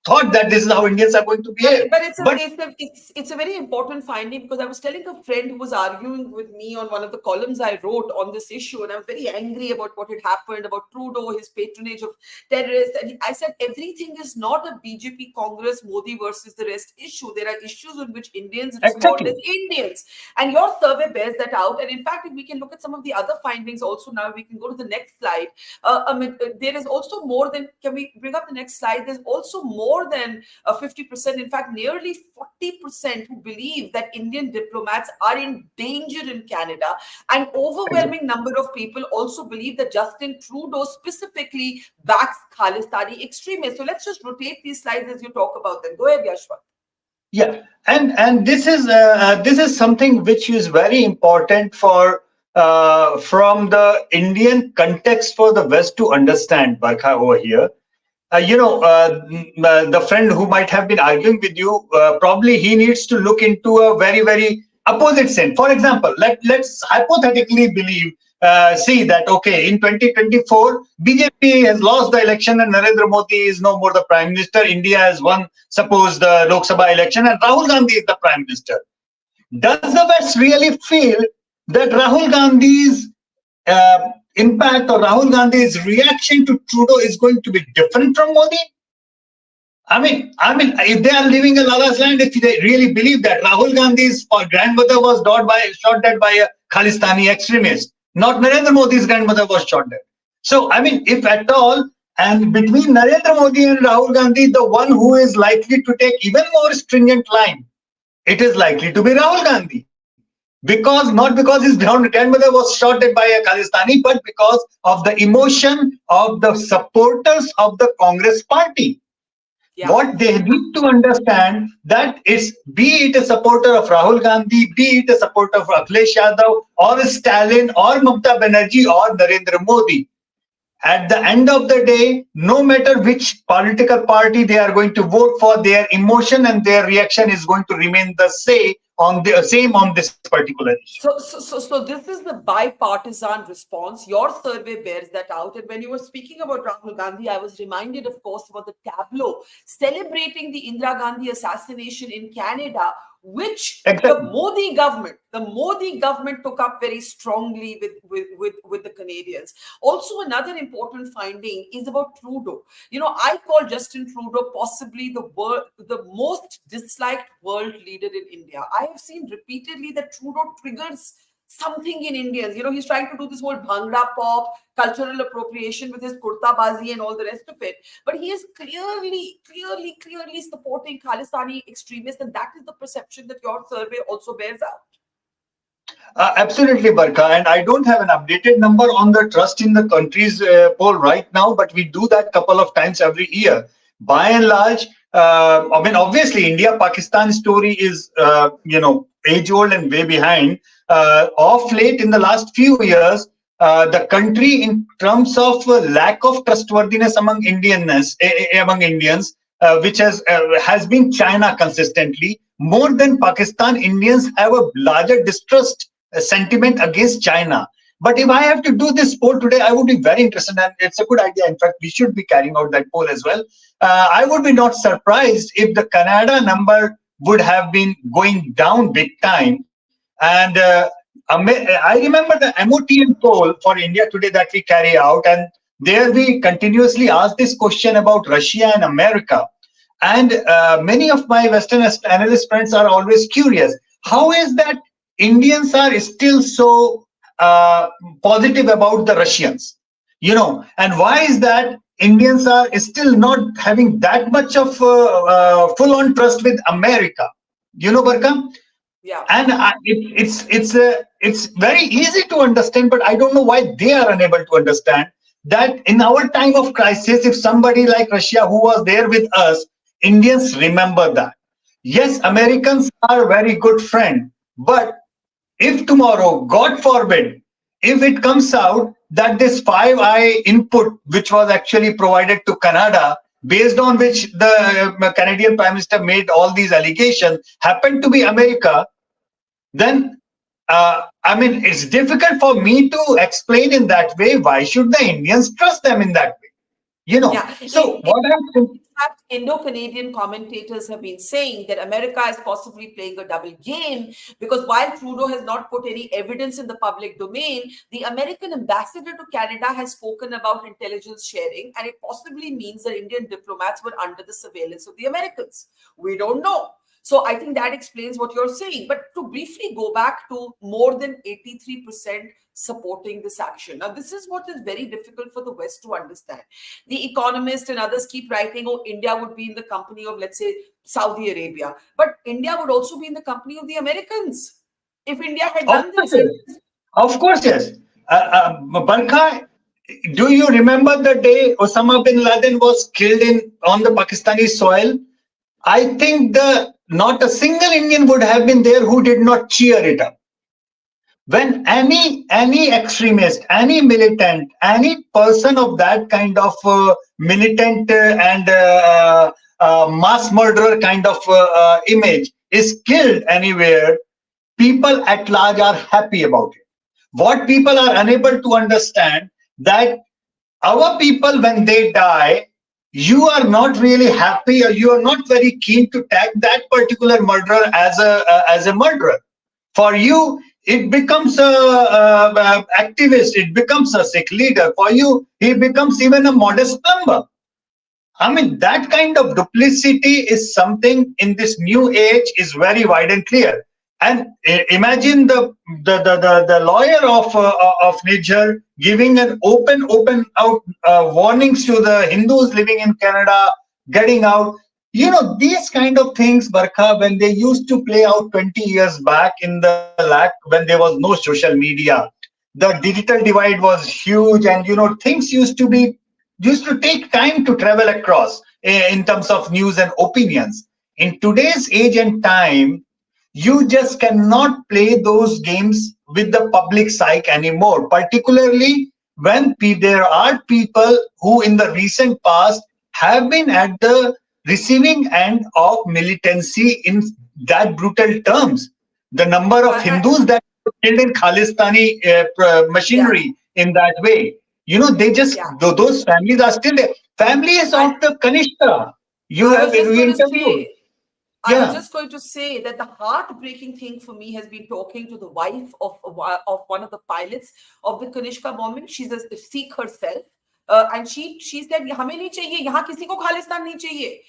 thought that this is how Indians are going to behave. But But it's a very important finding, because I was telling a friend who was arguing with me on one of the columns I wrote on this issue, and I was very angry about what had happened, about Trudeau, his patronage of terrorists. And I said, everything is not a BJP Congress Modi versus the rest issue. There are issues on which Indians respond exactly. as Indians. And your survey bears that out. And in fact, if we can look at some of the other findings also now, we can go to the next slide. There is also more than, can we bring up the next slide? There's also more than 50%, in fact, nearly 40% who believe that Indian diplomats are in danger in Canada. An overwhelming number of people also believe that Justin Trudeau specifically backs Khalistani extremists. So let's just rotate these slides as you talk about them. Go ahead, Yashwant. Yeah, and this is something which is very important for from the Indian context for the West to understand, Barkha, over here. The friend who might have been arguing with you, probably he needs to look into a very, very opposite sense. For example, let's hypothetically see that, okay, in 2024, BJP has lost the election and Narendra Modi is no more the Prime Minister. India has won, suppose, the Lok Sabha election and Rahul Gandhi is the Prime Minister. Does the West really feel that Rahul Gandhi's impact or Rahul Gandhi's reaction to Trudeau is going to be different from Modi? I mean, if they are living in Lala's land, if they really believe that Rahul Gandhi's grandmother was shot dead by a Khalistani extremist, not Narendra Modi's grandmother was shot dead. So, I mean, if at all, and between Narendra Modi and Rahul Gandhi, the one who is likely to take even more stringent line, it is likely to be Rahul Gandhi. Not because his grandmother was shot dead by a Khalistani, but because of the emotion of the supporters of the Congress party. Yeah. What they need to understand that is, be it a supporter of Rahul Gandhi, be it a supporter of Akhilesh Yadav, or Stalin, or Mamata Banerjee, or Narendra Modi, at the end of the day, no matter which political party they are going to vote for, their emotion and their reaction is going to remain the same on this particular issue. So this is the bipartisan response. Your survey bears that out. And when you were speaking about Rahul Gandhi, I was reminded, of course, about the tableau celebrating the Indira Gandhi assassination in Canada, which the Modi government took up very strongly with the Canadians. Also, another important finding is about Trudeau. I call Justin Trudeau possibly the most disliked world leader in India. I have seen repeatedly that Trudeau triggers something in Indians. He's trying to do this whole Bhangra pop, cultural appropriation with his kurta bazi and all the rest of it. But he is clearly supporting Khalistani extremists, and that is the perception that your survey also bears out. Absolutely, Barkha. And I don't have an updated number on the trust in the country's poll right now, but we do that couple of times every year. By and large, obviously, India-Pakistan story is, age-old and way behind. Of late, in the last few years, the country, in terms of lack of trustworthiness among Indians, which has been China consistently. More than Pakistan, Indians have a larger distrust sentiment against China. But if I have to do this poll today, I would be very interested, and it's a good idea. In fact, we should be carrying out that poll as well. I would be not surprised if the Canada number would have been going down big time. And I remember the MOTN poll for India Today that we carry out, and there we continuously ask this question about Russia and America. And many of my Western analyst friends are always curious. How is that Indians are still so positive about the Russians? And why is that Indians are still not having that much of full-on trust with America? Barkha? Yeah. And it's very easy to understand, but I don't know why they are unable to understand that in our time of crisis, if somebody like Russia who was there with us, Indians remember that. Yes, Americans are a very good friend, but if tomorrow, God forbid, if it comes out that this 5i input, which was actually provided to Canada, based on which the Canadian Prime Minister made all these allegations, happened to be America, then it's difficult for me to explain in that way. Why should the Indians trust them in that way? Yeah, So what in fact, Indo-Canadian commentators have been saying that America is possibly playing a double game, because while Trudeau has not put any evidence in the public domain, the American ambassador to Canada has spoken about intelligence sharing, and it possibly means that Indian diplomats were under the surveillance of the Americans. We don't know. So I think that explains what you're saying. But to briefly go back to more than 83% supporting this action. Now, this is what is very difficult for the West to understand. The Economist and others keep writing, oh, India would be in the company of, let's say, Saudi Arabia. But India would also be in the company of the Americans if India had Of done course, this. yes. Of course, yes. Barkha, do you remember the day Osama bin Laden was killed on the Pakistani soil? I think not a single Indian would have been there who did not cheer it up. When any extremist, any militant, any person of that kind of militant and mass murderer kind of image is killed anywhere, people at large are happy about it. What people are unable to understand, that our people, when they die, you are not really happy, or you are not very keen to tag that particular murderer as a murderer. For you, it becomes a activist, it becomes a Sikh leader. For you, he becomes even a modest plumber. I mean, that kind of duplicity is something in this new age is very wide and clear. And imagine the lawyer of Niger giving an open out warnings to the Hindus living in Canada, getting out. These kind of things, Barkha, when they used to play out 20 years back in the lack, when there was no social media, the digital divide was huge, and things used to take time to travel across in terms of news and opinions. In today's age and time, you just cannot play those games with the public psyche anymore, particularly when there are people who in the recent past have been at the receiving end of militancy in that brutal terms. The number of Hindus that were killed in Khalistani Yeah, machinery in that way, they just, yeah. those families are still there. Families And of the Kanishka, you I have was just going to interviewed. say, I was Yeah. just going to say that the heartbreaking thing for me has been talking to the wife of one of the pilots of the Kanishka bombing. She's a Sikh herself. And she said, "हमें नहीं चाहिए, यहाँ किसी को खालिस्तान नहीं चाहिए."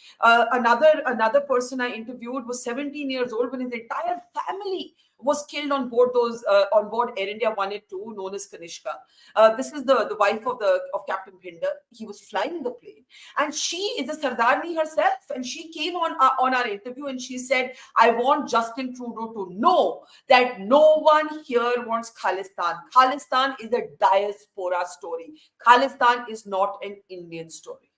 Another person I interviewed was 17 years old when his entire family was killed on board Air India 182, known as Kanishka. This is the wife of Captain Bhinder. He was flying the plane, and she is a Sardarni herself, and she came on our interview and she said, "I want Justin Trudeau to know that no one here wants Khalistan. Khalistan is a diaspora story. Khalistan is not an Indian story."